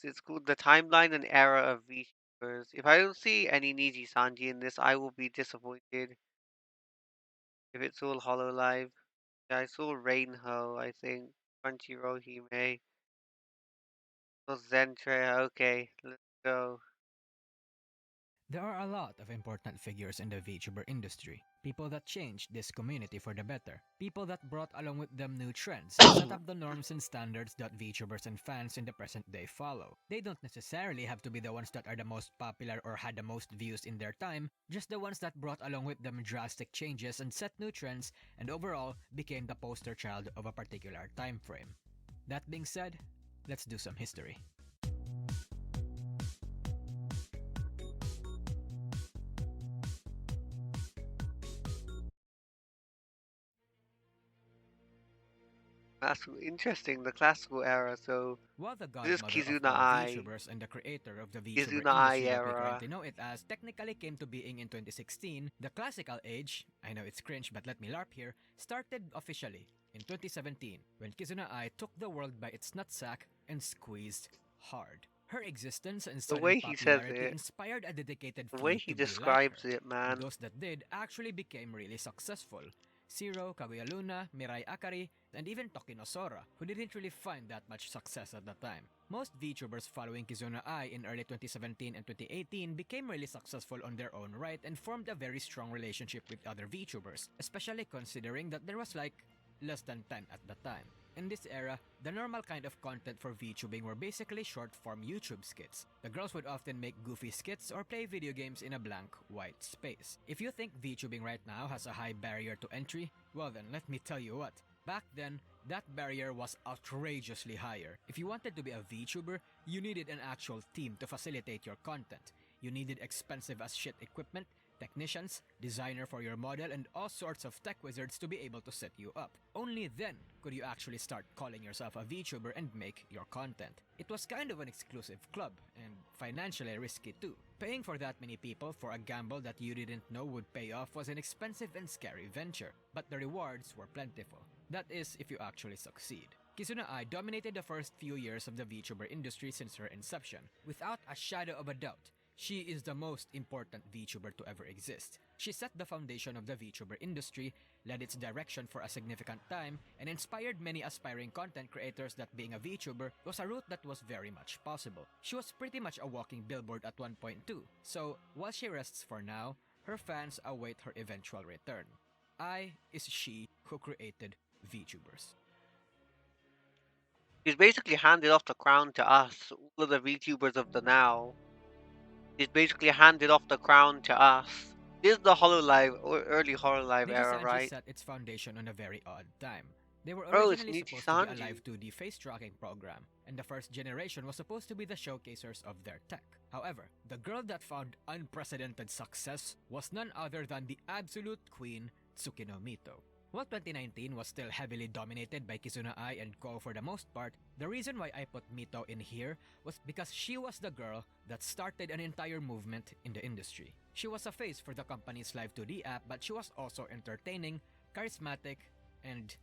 It's called The Timeline and Era of VTubers. If I don't see any Niji Sanji in this, I will be disappointed. If it's all Hololive. Yeah, I saw Rainho, I think. Crunchyroll Hime. Oh, Zentre, okay, let's go. There are a lot of important figures in the VTuber industry. People that changed this community for the better. People that brought along with them new trends and set up the norms and standards that VTubers and fans in the present day follow. They don't necessarily have to be the ones that are the most popular or had the most views in their time, just the ones that brought along with them drastic changes and set new trends and overall became the poster child of a particular time frame. That being said, let's do some history. That's interesting, the classical era. So While the this is godmother of Kizuna all Ai. VTubers and the creator of the VTuber Kizuna Ai industry that we era. currently know it as technically came to being in 2016, the classical age, I know it's cringe but let me LARP here, started officially in 2017 when Kizuna Ai took the world by its nutsack and squeezed hard. Her existence and The sudden way he says popularity it, inspired a dedicated the way few he to be like describes her, it, and man. those that did actually became really successful. Zero, Kaguya Luna, Mirai Akari, and even Tokino Sora, who didn't really find that much success at the time. Most VTubers following Kizuna Ai in early 2017 and 2018 became really successful on their own right and formed a very strong relationship with other VTubers, especially considering that there was like less than 10 at the time. In this era, the normal kind of content for VTubing were basically short-form YouTube skits. The girls would often make goofy skits or play video games in a blank, white space. If you think VTubing right now has a high barrier to entry, well then let me tell you what. Back then, that barrier was outrageously higher. If you wanted to be a VTuber, you needed an actual team to facilitate your content. You needed expensive as shit equipment, technicians, designer for your model, and all sorts of tech wizards to be able to set you up. Only then could you actually start calling yourself a VTuber and make your content. It was kind of an exclusive club, and financially risky too. Paying for that many people for a gamble that you didn't know would pay off was an expensive and scary venture, but the rewards were plentiful. That is, if you actually succeed. Kizuna Ai dominated the first few years of the VTuber industry since her inception. Without a shadow of a doubt, she is the most important VTuber to ever exist. She set the foundation of the VTuber industry, led its direction for a significant time, and inspired many aspiring content creators that being a VTuber was a route that was very much possible. She was pretty much a walking billboard at one point too, so while she rests for now, her fans await her eventual return. I is she who created VTubers. He's basically handed off the crown to us, all of the VTubers of the now. He's basically handed off the crown to us. This is the Hololive or early Hololive era, Nijisanji right? set its foundation on a very odd time. They were Bro, it's originally Niji supposed to be a live Sanji. 2D face tracking program, and the first generation was supposed to be the showcasers of their tech. However, the girl that found unprecedented success was none other than the absolute queen, Tsukino Mito. While 2019 was still heavily dominated by Kizuna Ai and Ko for the most part, the reason why I put Mito in here was because she was the girl that started an entire movement in the industry. She was a face for the company's Live 2D app, but she was also entertaining, charismatic, and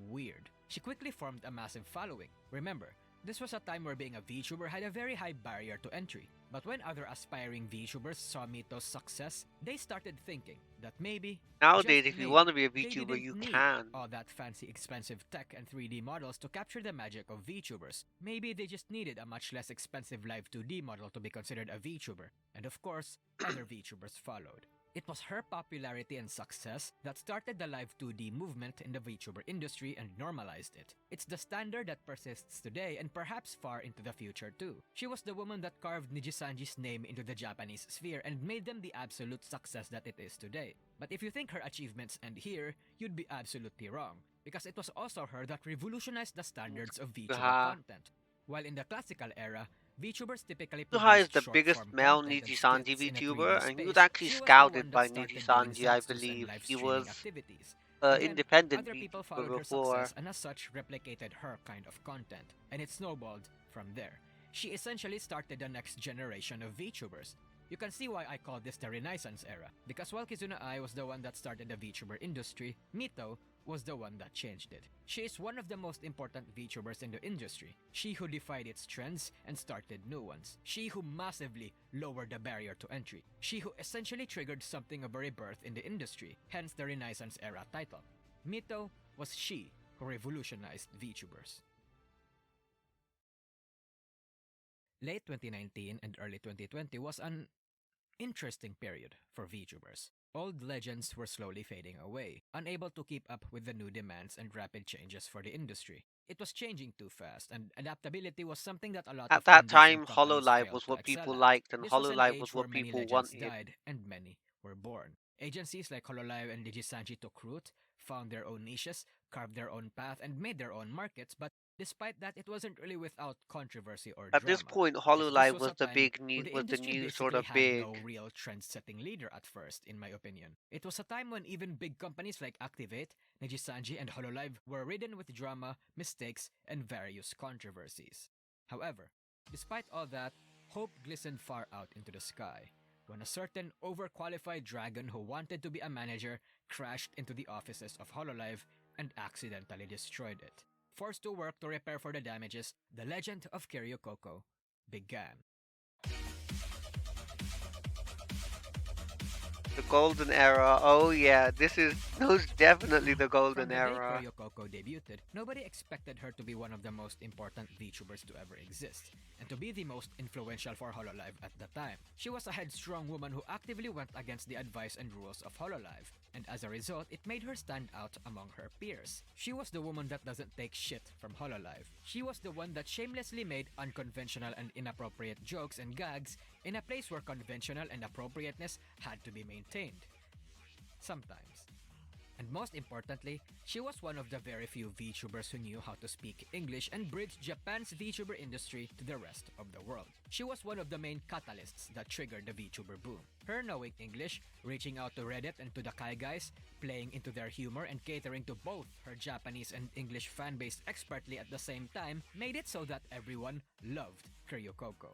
weird. She quickly formed a massive following. Remember, this was a time where being a VTuber had a very high barrier to entry. But when other aspiring VTubers saw Mito's success, they started thinking that maybe, Nowadays, just if you want maybe, to be a they VTuber, didn't you need can. all that fancy expensive tech and 3D models to capture the magic of VTubers. Maybe they just needed a much less expensive live 2D model to be considered a VTuber. And of course, other VTubers followed. It was her popularity and success that started the live 2D movement in the VTuber industry and normalized it. It's the standard that persists today and perhaps far into the future too. She was the woman that carved Nijisanji's name into the Japanese sphere and made them the absolute success that it is today. But if you think her achievements end here, you'd be absolutely wrong, because it was also her that revolutionized the standards of VTuber Suha. content. While in the classical era, VTubers typically Suha is produced the biggest short-form male content and Niji Sanji skits in a 3D VTuber, and he was space. actually She was the scouted one that by Niji started doing Sanji, I Zatsus and believe. live He streaming was activities. an Again, independent other people VTuber followed her before. success and as such replicated her kind of content, and it snowballed from there. She essentially started the next generation of VTubers. You can see why I call this the Renaissance era, because while Kizuna Ai was the one that started the VTuber industry, Mito was the one that changed it. She is one of the most important VTubers in the industry. She who defied its trends and started new ones. She who massively lowered the barrier to entry. She who essentially triggered something of a rebirth in the industry, hence the Renaissance era title. Mito was she who revolutionized VTubers. Late 2019 and early 2020 was an interesting period for VTubers. Old legends were slowly fading away, unable to keep up with the new demands and rapid changes for the industry. It was changing too fast, and adaptability was something that a lot At of that indies and time, companies Hololive failed was to what excel people at. liked, and This was an Hololive was age where what many people legends wanted. died and many were born. Agencies like Hololive and Digisanji took root, found their own niches, carved their own path, and made their own markets, but despite that, it wasn't really without controversy or At this drama, point, because this Hololive was was a the time big where new the was the industry new sort basically of had no big. real trend-setting leader at first, in my opinion. It was a time when even big companies like Activate, Nejisanji, and Hololive were ridden with drama, mistakes, and various controversies. However, despite all that, hope glistened far out into the sky when a certain overqualified dragon who wanted to be a manager crashed into the offices of Hololive and accidentally destroyed it. Forced to work to repair for the damages, the legend of Kiryu Koko began. The golden era. Oh yeah, this is most definitely the From golden the day era. Koryokoko debuted, nobody expected her to be one of the most important VTubers to ever exist, and to be the most influential for Hololive at the time. She was a headstrong woman who actively went against the advice and rules of Hololive, and as a result, it made her stand out among her peers. She was the woman that doesn't take shit from Hololive. She was the one that shamelessly made unconventional and inappropriate jokes and gags in a place where conventional and appropriateness had to be maintained. Sometimes. And most importantly, she was one of the very few VTubers who knew how to speak English and bridge Japan's VTuber industry to the rest of the world. She was one of the main catalysts that triggered the VTuber boom. Her knowing English, reaching out to Reddit and to the Kai guys, playing into their humor and catering to both her Japanese and English fanbase expertly at the same time, made it so that everyone loved Kiryu Koko.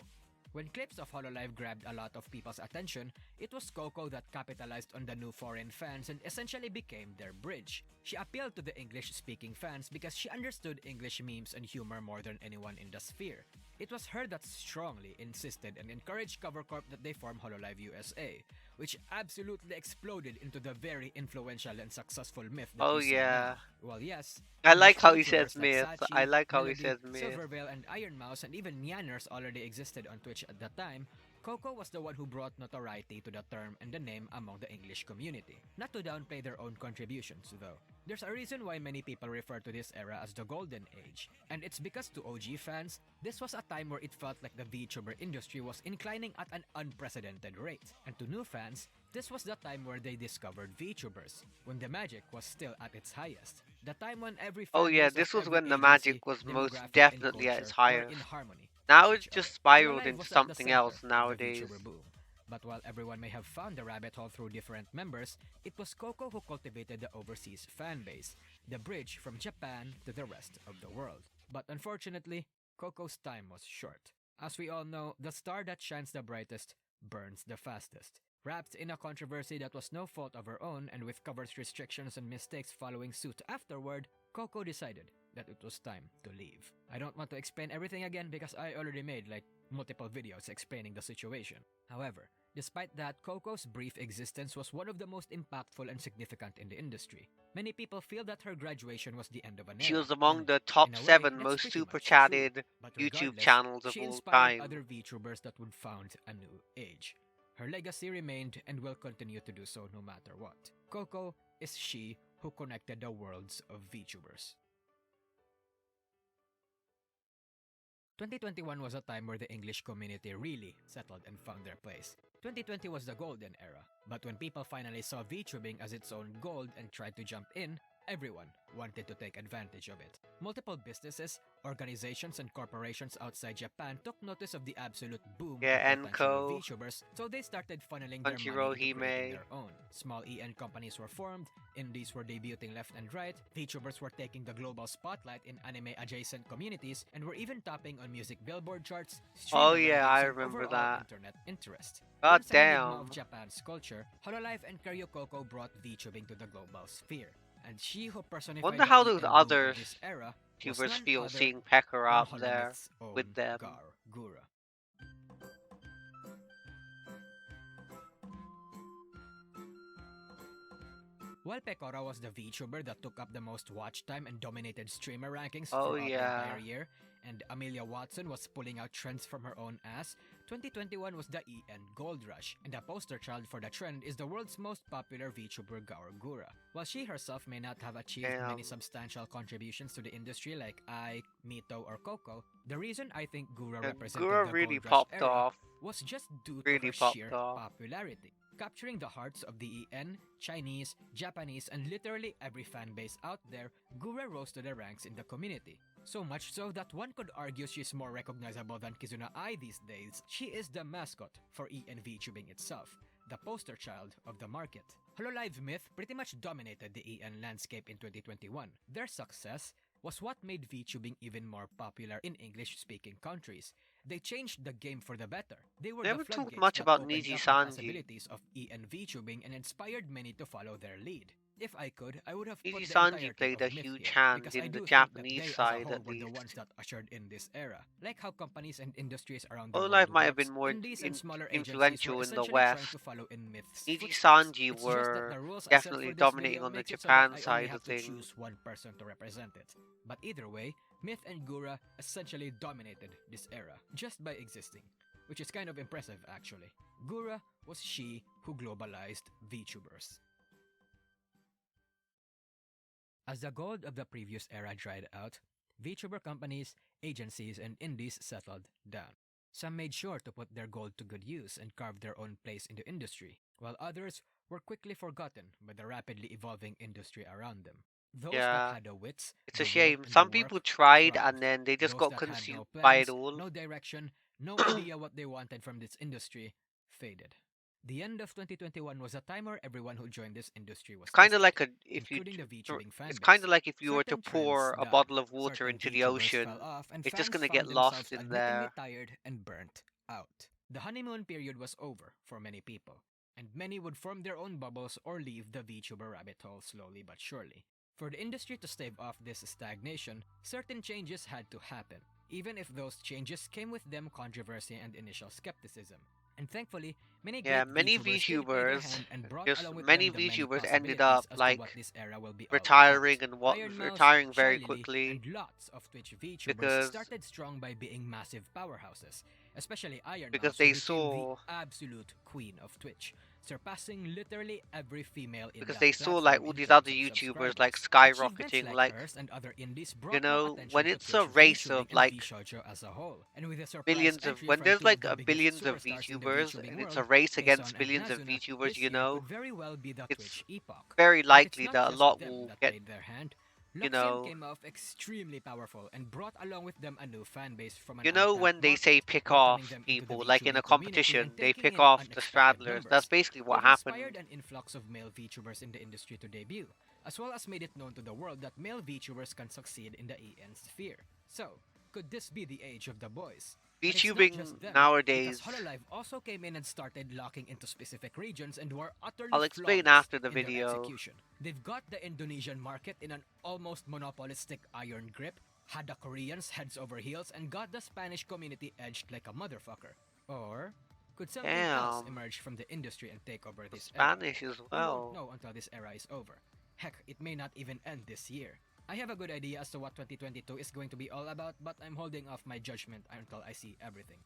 When clips of Hololive grabbed a lot of people's attention, it was Coco that capitalized on the new foreign fans and essentially became their bridge. She appealed to the English-speaking fans because she understood English memes and humor more than anyone in the sphere. It was her that strongly insisted and encouraged Cover Corp that they form Hololive USA, which absolutely exploded into the very influential and successful myth that Oh we see yeah. now. Well, yes, I like English how he says VTubers like myth. I Sachi, like how he Melody, says myth. Silverveil, and Iron Mouse, and even Nyanners already existed on Twitch at the time. Coco was the one who brought notoriety to the term and the name among the English community. Not to downplay their own contributions, though. There's a reason why many people refer to this era as the Golden Age, and it's because to OG fans, this was a time where it felt like the VTuber industry was inclining at an unprecedented rate. And to new fans, this was the time where they discovered VTubers, when the magic was still at its highest. The time when every Oh yeah, fanbase of this was every when the agency, magic was most demographic, and definitely at its culture were in highest. harmony with Now it's each just other. spiraled Hololive into was at the something center else of the nowadays. VTuber boom. But while everyone may have found the rabbit hole through different members, it was Coco who cultivated the overseas fan base, the bridge from Japan to the rest of the world. But unfortunately, Coco's time was short. As we all know, the star that shines the brightest burns the fastest. Wrapped in a controversy that was no fault of her own, and with covers restrictions and mistakes following suit afterward, Coco decided that it was time to leave. I don't want to explain everything again because I already made like multiple videos explaining the situation. However, despite that, Coco's brief existence was one of the most impactful and significant in the industry. Many people feel that her graduation was the end of an She era, was among and the in top a way, 7 that's most pretty super much true. chatted But YouTube regardless, channels of she all inspired time. other VTubers that would found a new age. Her legacy remained and will continue to do so no matter what. Coco is she who connected the worlds of VTubers. 2021 was a time where the English community really settled and found their place. 2020 was the golden era, but when people finally saw VTubing as its own gold and tried to jump in, everyone wanted to take advantage of it. Multiple businesses, organizations, and corporations outside Japan took notice of the absolute boom and Yeah, potential of Enco, VTubers, so they started funneling their money Crunchyroll, into creating Hime. their own. Small EN companies were formed, indies were debuting left and right, VTubers were taking the global spotlight in anime-adjacent communities, and were even topping on music billboard charts, Oh streamer yeah, I rankings, and remember overall that. internet interest. God Once an enigma of damn. Japan's culture, Hololive and Kiryu Koko brought VTubing to the global sphere. and she who personified Wonder the how those EN boom of other this era was YouTubers none feel other seeing Pekora than up there Holomyth's own with them. Gar Gura. While Pecora was the VTuber that took up the most watch time and dominated streamer rankings Oh throughout the yeah. entire year, and Amelia Watson was pulling out trends from her own ass, 2021 was the EN Gold Rush, and the poster child for the trend is the world's most popular VTuber Gaur Gura. While she herself may not have achieved many Damn. substantial contributions to the industry like I, Mito, or Coco, the reason I think Gura Yeah, represented Gura the really Gold Rush popped era off. was just due to Really her popped sheer off. popularity. Capturing the hearts of the EN, Chinese, Japanese, and literally every fan base out there, Gura rose to the ranks in the community. So much so that one could argue she's more recognizable than Kizuna Ai these days. She is the mascot for EN VTubing itself, the poster child of the market. Hololive Myth pretty much dominated the EN landscape in 2021. Their success was what made VTubing even more popular in English-speaking countries. They changed the game for the better. They were the Never talked floodgates much that about opened Niji up the Sanji. possibilities of EN VTubing and inspired many to follow their lead. If I could, I would have Niji put the Sanji entirety played of a Myth huge here, hand because I in the do think that Japanese they as a side whole at were the ones least. that ushered in this era. Like how companies and industries around the Hololive world might have works, been more indies and smaller agencies were influential in the essentially trying West. to follow in Myth's Niji footsteps. Sanji It's just that were the rules I set definitely for this dominating video on the makes it so that Japan I only side have of to things. choose one person to represent it. But either way, Myth and Gura essentially dominated this era just by existing, which is kind of impressive actually. Gura was she who globalized VTubers. As the gold of the previous era dried out, VTuber companies, agencies, and indies settled down. Some made sure to put their gold to good use and carve their own place in the industry, while others were quickly forgotten by the rapidly evolving industry around them. Those that Yeah, had the wits, it's a the will, shame. and the Some people work tried and thrived. then they just Those got that had no consumed by it plans, all. no direction, no idea what they wanted from this industry, faded. The end of 2021 was a time where everyone who joined this industry It's was kind of tested, like a if you including the VTubing it's kind fanbase. of like if you were to Certain trends pour a died, bottle of water certain into the VTubers fell ocean. off, and It's just fans gonna get found lost themselves in admittingly there tired and burnt out. The honeymoon period was over for many people, and many would form their own bubbles or leave the VTuber rabbit hole slowly but surely. For the industry to stave off this stagnation, certain changes had to happen, even if those changes came with them controversy and initial skepticism. And thankfully, many Yeah, great VTubers did play their hand and brought just along with many them the many VTubers ended up possibilities as to what like this era will be all about. retiring and what Iron Mouse, retiring Shy very Lily, quickly and lots of Twitch VTubers because started strong by being massive powerhouses, especially Iron because Mouse, who they became the saw absolute queen of Twitch, surpassing literally every female in because that they saw like platform all in these terms other of YouTubers like subscribers. Achievements skyrocketing like like hers and other indies you brought more know when attention to it's a Twitch race VTubing of and like VShoujo as a whole, and with a surprise billions of entry when from there's two of like the a biggest billions of superstars in the VTubers VTubing and it's a world, race against Quezon and billions of Nazuna, VTubers, this you year could know, very well be the it's Twitch epoch. very But it's likely not that a just lot them will that get played their hand. you Luxian know came off extremely powerful and brought along with them a new fanbase from an you know untapped when they say market, pick welcoming off them into the people like in a VTubing community and competition they taking pick in off the unexpected straddlers. That's numbers. basically what They've inspired happened an influx of male VTubers in the industry to debut, as well as made it known to the world that male VTubers can succeed in the EN sphere. So, could this be the age of the boys? But it's not VTubing just them, because nowadays. Hololive also came in and started locking into specific regions and were utterly I'll explain flawless after the in their video. execution. They've got the Indonesian market in an almost monopolistic iron grip, had the Koreans heads over heels, and got the Spanish community edged like a motherfucker. Or could something else Damn, emerge from the industry and take over this era? Spanish as We won't well. know until this era is over. Heck, it may not even end this year. I have a good idea as to what 2022 is going to be all about, but I'm holding off my judgment until I see everything.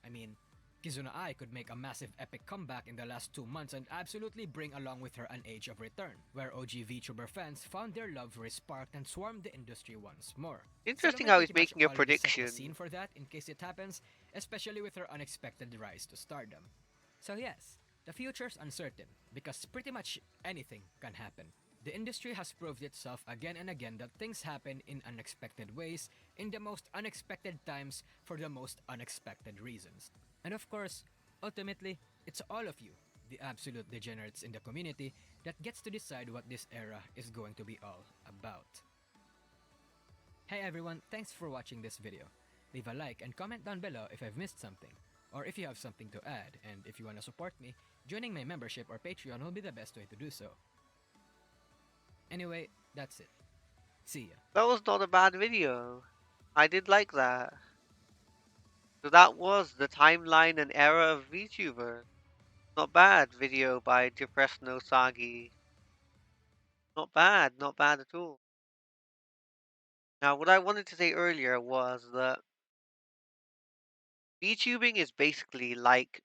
I mean, Kizuna Ai could make a massive epic comeback in the last 2 months and absolutely bring along with her an age of return, where OG VTuber fans found their love resparked and swarmed the industry once more. Interesting Salome how he's pretty much making a already set the scene prediction. for that in case it happens, especially with her unexpected rise to stardom. So yes, the future's uncertain, because pretty much anything can happen. The industry has proved itself again and again that things happen in unexpected ways, in the most unexpected times, for the most unexpected reasons. And of course, ultimately, it's all of you, the absolute degenerates in the community, that gets to decide what this era is going to be all about. Hey everyone, thanks for watching this video. Leave a like and comment down below if I've missed something, or if you have something to add, and if you want to support me, joining my membership or Patreon will be the best way to do so. Anyway, That's it. See ya. That was not a bad video. I did like that. So that was the timeline and era of VTubers. Not bad video by Depressed No Sagi. Not bad, not bad at all. Now, what I wanted to say earlier was that VTubing is basically like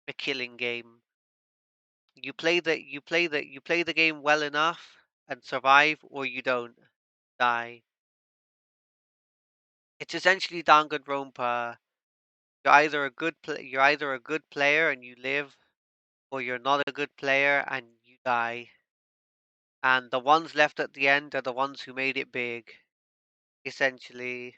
a killing game. You play the game well enough and survive, or you don't die. It's essentially Danganronpa. You're either a good player and you live, or you're not a good player and you die. And the ones left at the end are the ones who made it big, essentially.